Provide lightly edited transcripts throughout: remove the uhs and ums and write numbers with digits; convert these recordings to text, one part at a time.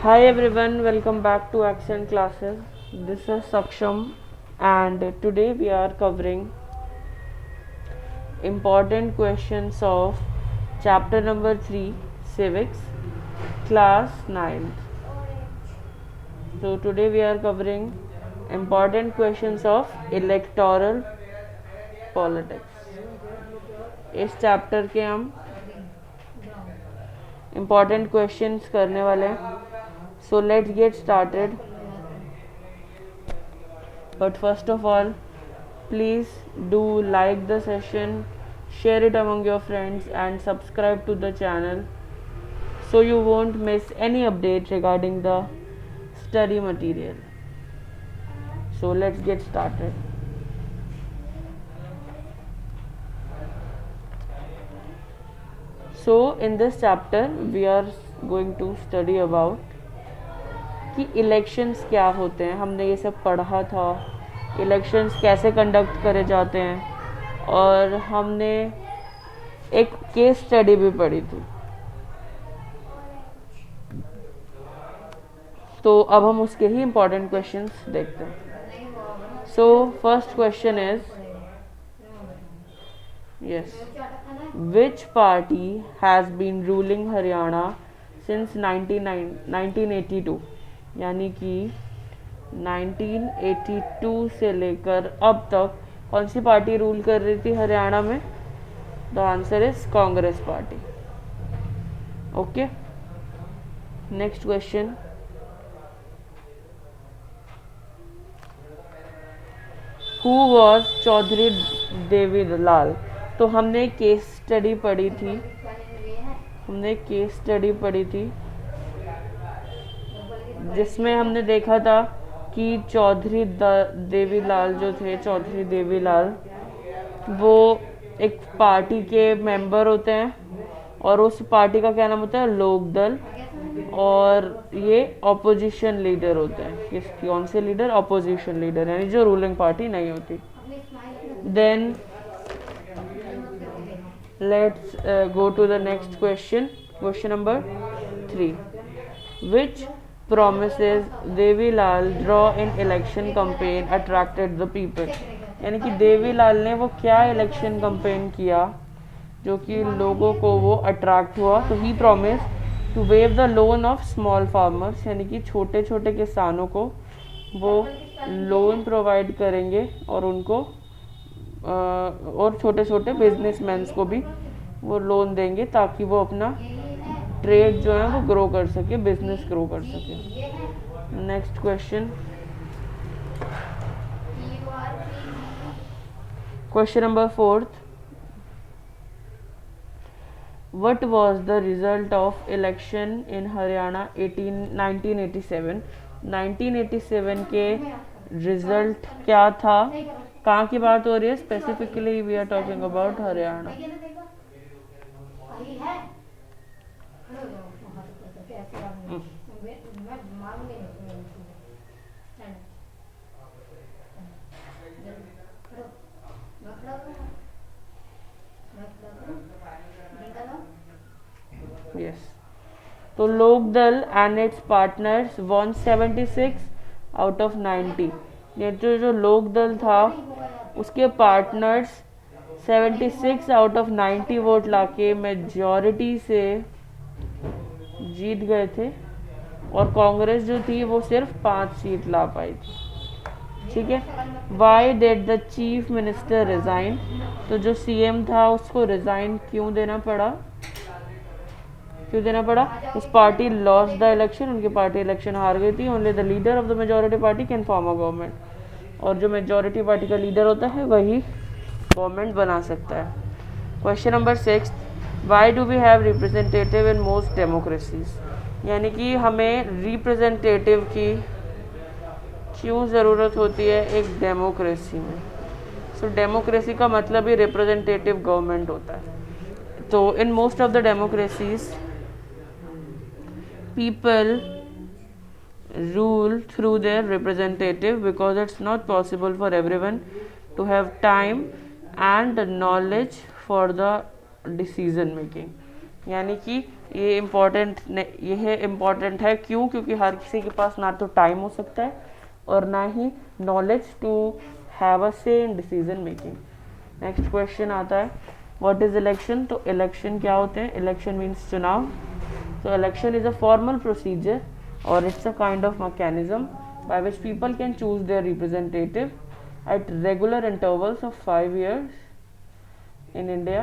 Hi everyone, welcome back to Accent Classes. This is Saksham, and today we are covering important questions of chapter number 3, Civics, class 9th. So today we are covering important questions of electoral politics. इस chapter के हम important questions करने वाले हैं. So let's get started. But first of all, please do like the session, share it among your friends, and subscribe to the channel so you won't miss any update regarding the study material. So let's get started. So in this chapter we are going to study about कि elections क्या होते हैं. हमने ये सब पढ़ा था, elections कैसे कंडक्ट करे जाते हैं, और हमने एक केस स्टडी भी पढ़ी थी. तो अब हम उसके ही इम्पोर्टेंट क्वेश्चंस देखते हैं. So first question is yes, which party has been ruling Haryana since 1982. यानी कि 1982 से लेकर अब तक कौन सी पार्टी रूल कर रही थी हरियाणा में? The answer is Congress party. Okay, next question. Who was Chaudhary Devilal. तो हमने केस स्टडी पढ़ी थी, जिसमें हमने देखा था कि चौधरी देवीलाल जो थे, चौधरी देवीलाल, वो एक पार्टी के मेंबर होते हैं और उस पार्टी का क्या नाम होता है? लोकदल. और ये ऑपोजिशन लीडर होते हैं. कौन से लीडर? ऑपोजिशन लीडर, यानी जो रूलिंग पार्टी नहीं होती. Then let's go to the next question. Question number 3. Which promises Devilal draw in election campaign attracted the people. यानी कि देवीलाल ने वो क्या इलेक्शन campaign किया जो कि लोगों को वो अट्रैक्ट हुआ. तो he promise to waive the loan of small farmers. यानी कि छोटे छोटे किसानों को वो लोन प्रोवाइड करेंगे और उनको और छोटे छोटे बिजनेसमैन्स को भी वो लोन देंगे ताकि वो अपना ट्रेड जो है वो ग्रो कर सके, बिजनेस ग्रो कर सके. Next question. Question number 4. What was the result of election in Haryana 1987. 1987 के रिजल्ट क्या था? कहाँ की बात हो रही है? Specifically we are talking about Haryana. Yes. तो Lokdal and its partners won 76 out of 90. ये जो लोकदल था उसके पार्टनर्स 76 आउट ऑफ 90 वोट लाके मेजॉरिटी से जीत गए थे, और कांग्रेस जो थी वो सिर्फ 5 सीट ला पाई थी. ठीक है. Why did the chief minister resign. तो जो सीएम था उसको रिजाइन क्यों देना पड़ा? इस पार्टी लॉस द इलेक्शन. उनकी पार्टी इलेक्शन हार गई थी. Only the leader of the majority party can form a government. और जो मेजॉरिटी पार्टी का लीडर होता है वही गवर्नमेंट बना सकता है. Question number 6. Why do we have representative in most democracies. यानी कि हमें रिप्रेजेंटेटिव की क्यों ज़रूरत होती है एक डेमोक्रेसी में? सो डेमोक्रेसी का मतलब ही रिप्रेजेंटेटिव गवर्नमेंट होता है. तो in most of the democracies people rule through their representative because it's not possible for everyone to have time and knowledge for the decision making. यानी कि ये इम्पोर्टेंट है क्यों? क्योंकि हर किसी के पास ना तो टाइम हो सकता है और ना ही knowledge to have a say in decision making. Next question आता है व्हाट इज इलेक्शन। तो इलेक्शन क्या होते हैं? इलेक्शन मीन्स चुनाव। तो election is a formal procedure और it's a kind of mechanism by which people can choose their representative at regular intervals of 5 years in India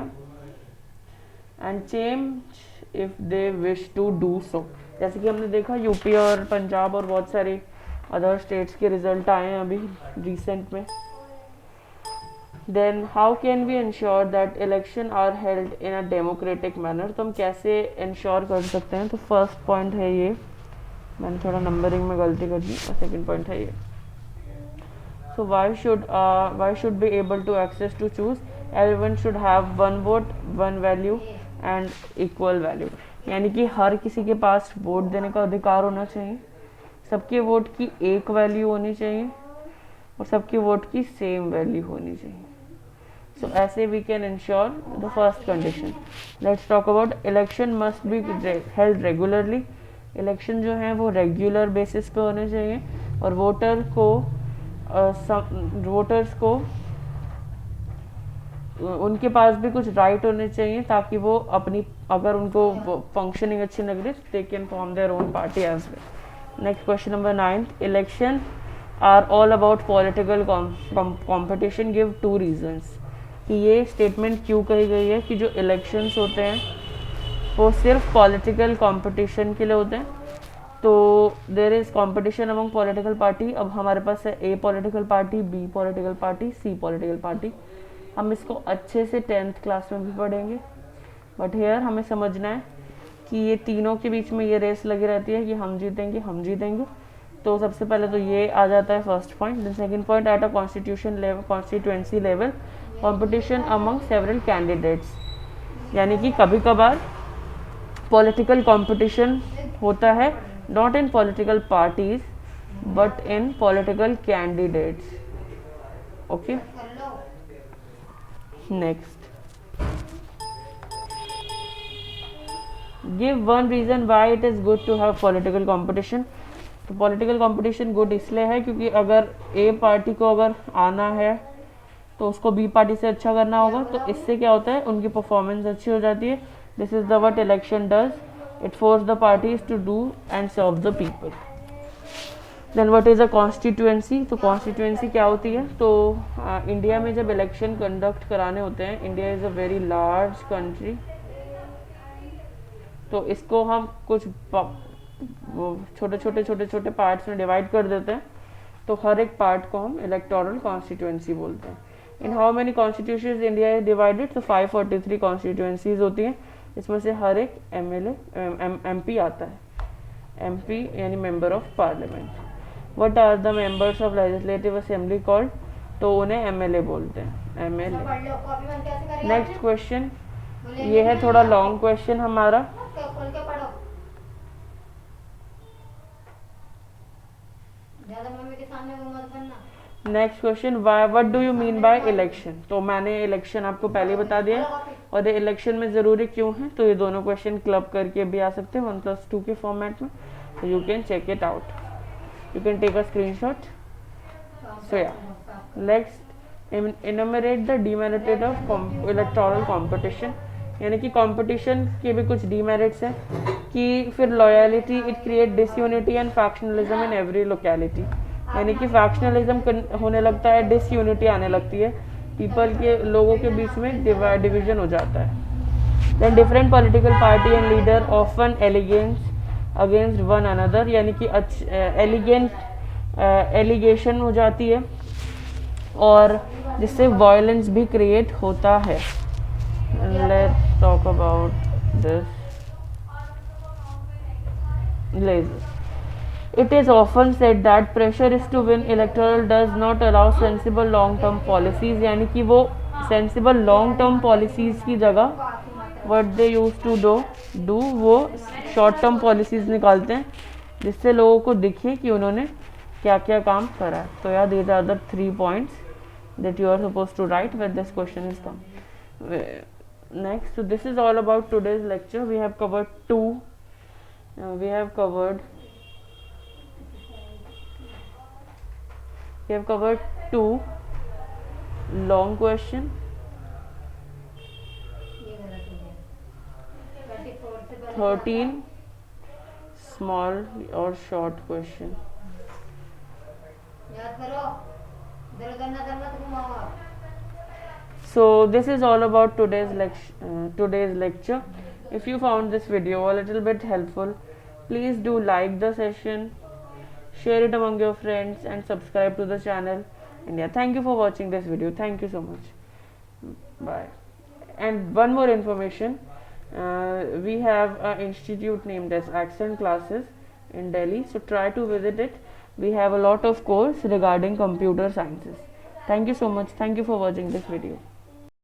and change if they wish to do so। जैसे कि हमने देखा UP और पंजाब और बहुत सारे other states के रिजल्ट आए हैं अभी रिसेंट में। Then how can we ensure that election are held in a democratic manner. तो हम कैसे इंश्योर कर सकते हैं? तो फर्स्ट पॉइंट है ये, मैंने थोड़ा नंबरिंग में गलती कर दी, और सेकंड पॉइंट है ये। So why should be able to access to choose, everyone should have one vote one value and equal value. यानी कि हर किसी के पास वोट देने का अधिकार होना चाहिए, सबके वोट की एक वैल्यू होनी चाहिए और सबके वोट की सेम वैल्यू होनी चाहिए। सो ऐसे we can ensure the first condition. Let's talk about election must be held regularly. Election जो है वो रेगुलर बेसिस पे होने चाहिए और वोटर्स को उनके पास भी कुछ राइट होने चाहिए ताकि वो अपनी, अगर उनको फंक्शनिंग अच्छी लग रही है they can form their own party as well. Next question number 9, election are all about political competition, give 2 reasons. कि ये स्टेटमेंट क्यों कही गई है कि जो इलेक्शंस होते हैं वो सिर्फ पॉलिटिकल कंपटीशन के लिए होते हैं। तो there is competition among political party. अब हमारे पास है A political party, B political party, C political party. हम इसको अच्छे से 10th क्लास में भी पढ़ेंगे, बट हेयर हमें समझना है कि ये तीनों के बीच में ये रेस लगी रहती है कि हम जीतेंगे हम जीतेंगे। तो सबसे पहले तो ये आ जाता है first point. Then second point, at a constituency level competition among several candidates. यानी कि कभी कभार पॉलिटिकल कंपटीशन होता है not in political parties but in political candidates. Okay, next, give 1 reason why it is good to have political competition. तो political competition good इसलिए है क्योंकि अगर ए पार्टी को अगर आना है तो उसको बी पार्टी से अच्छा करना होगा, तो इससे क्या होता है उनकी परफॉर्मेंस अच्छी हो जाती है। This is the what election does, it force the parties to do and serve the people. Then what is a constituency. तो कॉन्स्टिट्यूएंसी क्या होती है? तो इंडिया में जब इलेक्शन कंडक्ट कराने होते हैं, India is a very large country, तो इसको हम कुछ छोटे छोटे पार्ट्स में डिवाइड कर देते हैं। तो हर एक पार्ट को हम इलेक्टोरल कॉन्स्टिट्यूएंसी बोलते हैं। In how many constitutions India is divided? तो 543 कॉन्स्टिट्यूएंसीज होती हैं। इसमें से हर एक एमपी आता है, एमपी यानी member of parliament. What are the members of legislative assembly called? तो उन्हें एमएलए बोलते हैं, एमएलए। नेक्स्ट क्वेश्चन, ये है थोड़ा लॉन्ग क्वेश्चन हमारा। Next question, what do you mean by election. तो मैंने इलेक्शन आपको पहले बता दिया और ये इलेक्शन में ज़रूरी क्यों है। तो ये दोनों क्वेश्चन क्लब करके भी आ सकते हैं 1+2 के फॉर्मेट में, तो you can check it out, you can take a screenshot. So या next, enumerate the demerit of electoral competition. यानी कि कंपटीशन के भी कुछ डीमेरिट्स हैं कि फिर loyalty, it create disunity and factionalism in every locality. यानी कि फैक्शनलिज्म होने लगता है, डिसयूनिटी आने लगती है, पीपल के लोगों के बीच में डिवीजन हो जाता है। Then different political party and leader often against one another. यानी कि एलिगेशन हो जाती है और जिससे वायलेंस भी क्रिएट होता है। Let's talk about this. It is often said that pressure is to win electoral does not allow sensible long term policies। यानी कि वो sensible long term policies की जगह what they used to do वो short term policies निकालते हैं जिससे लोगों को दिखे कि उन्होंने क्या क्या काम करा है। तो यार these are the 3 points that you are supposed to write when this question is come। next, so this is all about today's lecture. We have covered we have covered two long question, 13 small or short question. So this is all about today's lecture. If you found this video a little bit helpful, please do like the session, share it among your friends, and subscribe to the channel. And yeah, thank you for watching this video. Thank you so much. Bye. And one more information, we have an institute named as Accent Classes in Delhi, so try to visit it. We have a lot of course regarding computer sciences. Thank you so much. Thank you for watching this video.